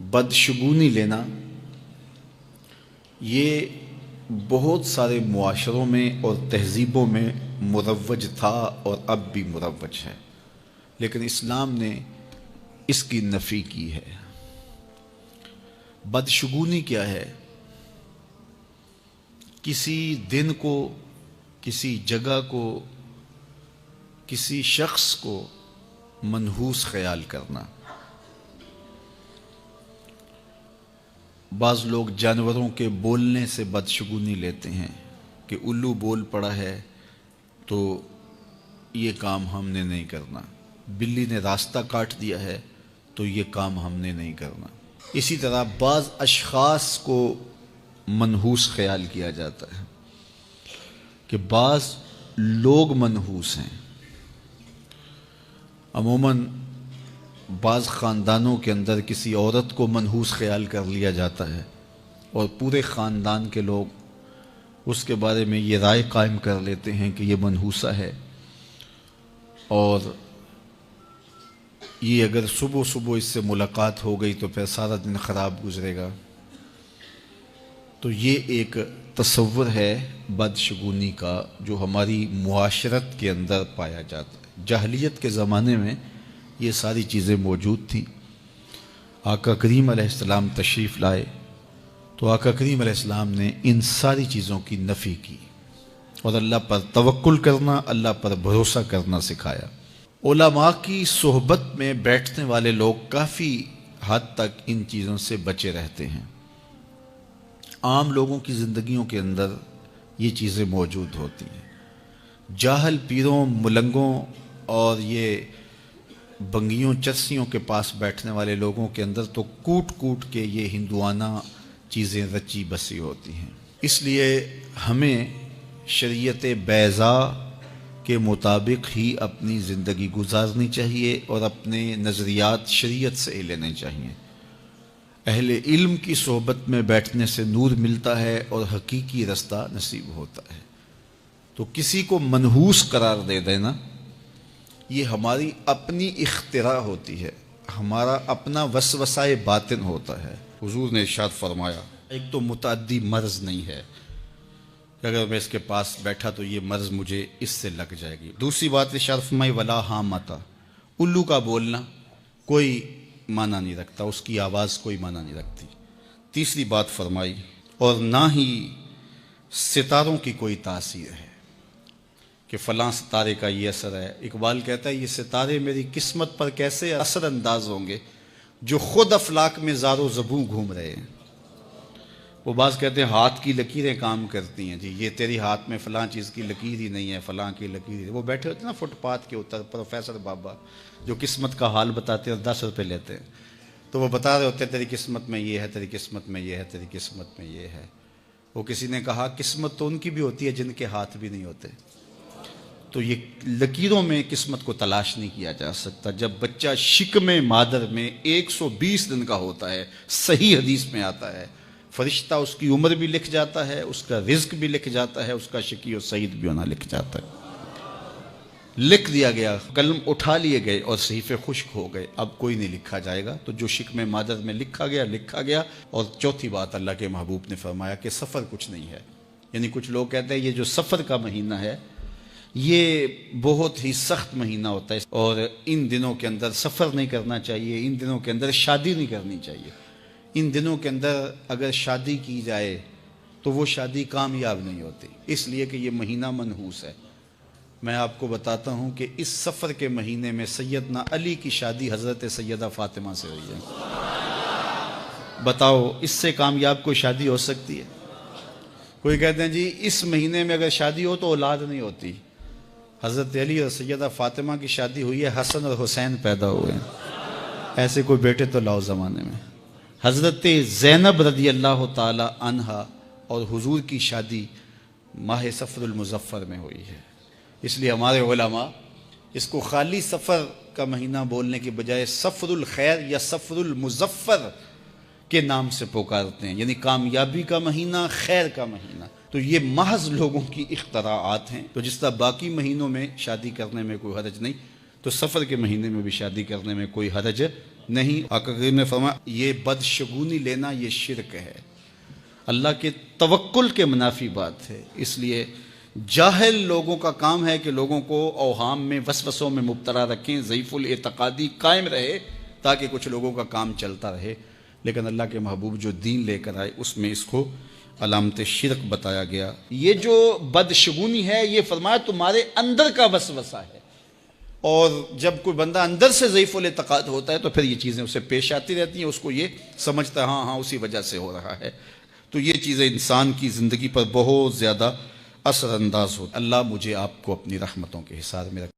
بدشگونی لینا یہ بہت سارے معاشروں میں اور تہذیبوں میں مروج تھا اور اب بھی مروج ہے، لیکن اسلام نے اس کی نفی کی ہے۔ بدشگونی کیا ہے؟ کسی دن کو، کسی جگہ کو، کسی شخص کو منحوس خیال کرنا۔ بعض لوگ جانوروں کے بولنے سے بدشگونی لیتے ہیں کہ الو بول پڑا ہے تو یہ کام ہم نے نہیں کرنا، بلی نے راستہ کاٹ دیا ہے تو یہ کام ہم نے نہیں کرنا۔ اسی طرح بعض اشخاص کو منحوس خیال کیا جاتا ہے کہ بعض لوگ منحوس ہیں۔ عموماً بعض خاندانوں کے اندر کسی عورت کو منحوس خیال کر لیا جاتا ہے اور پورے خاندان کے لوگ اس کے بارے میں یہ رائے قائم کر لیتے ہیں کہ یہ منحوسہ ہے، اور یہ اگر صبح صبح اس سے ملاقات ہو گئی تو پھر سارا دن خراب گزرے گا۔ تو یہ ایک تصور ہے بدشگونی کا جو ہماری معاشرت کے اندر پایا جاتا ہے۔ جاہلیت کے زمانے میں یہ ساری چیزیں موجود تھیں۔ آقا کریم علیہ السلام تشریف لائے تو آقا کریم علیہ السلام نے ان ساری چیزوں کی نفی کی اور اللہ پر توکل کرنا، اللہ پر بھروسہ کرنا سکھایا۔ علماء کی صحبت میں بیٹھنے والے لوگ کافی حد تک ان چیزوں سے بچے رہتے ہیں۔ عام لوگوں کی زندگیوں کے اندر یہ چیزیں موجود ہوتی ہیں۔ جاہل پیروں، ملنگوں اور یہ بنگیوں چرسیوں کے پاس بیٹھنے والے لوگوں کے اندر تو کوٹ کوٹ کے یہ ہندوانہ چیزیں رچی بسی ہوتی ہیں۔ اس لیے ہمیں شریعت بیضاء کے مطابق ہی اپنی زندگی گزارنی چاہیے اور اپنے نظریات شریعت سے ہی لینے چاہیے۔ اہل علم کی صحبت میں بیٹھنے سے نور ملتا ہے اور حقیقی رستہ نصیب ہوتا ہے۔ تو کسی کو منحوس قرار دے دینا یہ ہماری اپنی اختراع ہوتی ہے، ہمارا اپنا وسوسہ باطن ہوتا ہے۔ حضور نے ارشاد فرمایا ایک تو متعدی مرض نہیں ہے کہ اگر میں اس کے پاس بیٹھا تو یہ مرض مجھے اس سے لگ جائے گی۔ دوسری بات ارشاد فرمائی ولا حامتا، الو کا بولنا کوئی معنی نہیں رکھتا، اس کی آواز کوئی معنی نہیں رکھتی۔ تیسری بات فرمائی اور نہ ہی ستاروں کی کوئی تاثیر ہے کہ فلاں ستارے کا یہ اثر ہے۔ اقبال کہتا ہے یہ ستارے میری قسمت پر کیسے اثر انداز ہوں گے جو خود افلاک میں زار و زبوں گھوم رہے ہیں۔ وہ بعض کہتے ہیں ہاتھ کی لکیریں کام کرتی ہیں، جی یہ تیری ہاتھ میں فلاں چیز کی لکیر ہی نہیں ہے، فلاں کی لکیر ہے۔ وہ بیٹھے ہوتے ہیں نا فٹ پاتھ کے اوپر پروفیسر بابا جو قسمت کا حال بتاتے ہیں اور 10 روپے لیتے ہیں، تو وہ بتا رہے ہوتے ہیں تیری قسمت میں یہ ہے، تیری قسمت میں یہ ہے، تیری قسمت میں یہ ہے۔ وہ کسی نے کہا قسمت تو ان کی بھی ہوتی ہے جن کے ہاتھ بھی نہیں ہوتے۔ تو یہ لکیروں میں قسمت کو تلاش نہیں کیا جا سکتا۔ جب بچہ شکم مادر میں 120 دن کا ہوتا ہے، صحیح حدیث میں آتا ہے، فرشتہ اس کی عمر بھی لکھ جاتا ہے، اس کا رزق بھی لکھ جاتا ہے، اس کا شقی و سعید بھی ہونا لکھ جاتا ہے۔ لکھ دیا گیا، قلم اٹھا لیے گئے اور صحیفے خشک ہو گئے، اب کوئی نہیں لکھا جائے گا۔ تو جو شکم مادر میں لکھا گیا۔ اور چوتھی بات اللہ کے محبوب نے فرمایا کہ سفر کچھ نہیں ہے۔ یعنی کچھ لوگ کہتے ہیں یہ جو سفر کا مہینہ ہے یہ بہت ہی سخت مہینہ ہوتا ہے اور ان دنوں کے اندر سفر نہیں کرنا چاہیے، ان دنوں کے اندر شادی نہیں کرنی چاہیے، ان دنوں کے اندر اگر شادی کی جائے تو وہ شادی کامیاب نہیں ہوتی، اس لیے کہ یہ مہینہ منحوس ہے۔ میں آپ کو بتاتا ہوں کہ اس سفر کے مہینے میں سیدنا علی کی شادی حضرت سیدہ فاطمہ سے ہوئی ہے۔ بتاؤ اس سے کامیاب کوئی شادی ہو سکتی ہے؟ کوئی کہتے ہیں جی اس مہینے میں اگر شادی ہو تو اولاد نہیں ہوتی۔ حضرت علی اور سیدہ فاطمہ کی شادی ہوئی ہے، حسن اور حسین پیدا ہوئے ہیں، ایسے کوئی بیٹے تو لاؤ زمانے میں۔ حضرت زینب رضی اللہ تعالی عنہا اور حضور کی شادی ماہ صفر المظفر میں ہوئی ہے۔ اس لیے ہمارے علماء اس کو خالی سفر کا مہینہ بولنے کے بجائے صفر الخیر یا صفر المظفر کے نام سے پکارتے ہیں، یعنی کامیابی کا مہینہ، خیر کا مہینہ۔ تو یہ محض لوگوں کی اختراعات ہیں۔ تو جس طرح باقی مہینوں میں شادی کرنے میں کوئی حرج نہیں، تو سفر کے مہینے میں بھی شادی کرنے میں کوئی حرج نہیں، آقا کریم نے فرمایا یہ بدشگونی لینا یہ شرک ہے، اللہ کے توکل کے منافی بات ہے۔ اس لیے جاہل لوگوں کا کام ہے کہ لوگوں کو اوہام میں وسوسوں میں مبتلا رکھیں، ضعیف الاعتقادی قائم رہے تاکہ کچھ لوگوں کا کام چلتا رہے، لیکن اللہ کے محبوب جو دین لے کر آئے اس میں اس کو علامت شرک بتایا گیا۔ یہ جو بدشگونی ہے یہ فرمایا تمہارے اندر کا وسوسہ ہے، اور جب کوئی بندہ اندر سے ضعیف الاعتقاد ہوتا ہے تو پھر یہ چیزیں اسے پیش آتی رہتی ہیں، اس کو یہ سمجھتا ہے ہاں اسی وجہ سے ہو رہا ہے۔ تو یہ چیزیں انسان کی زندگی پر بہت زیادہ اثر انداز ہوتی۔ اللہ مجھے آپ کو اپنی رحمتوں کے حصار میں رکھے۔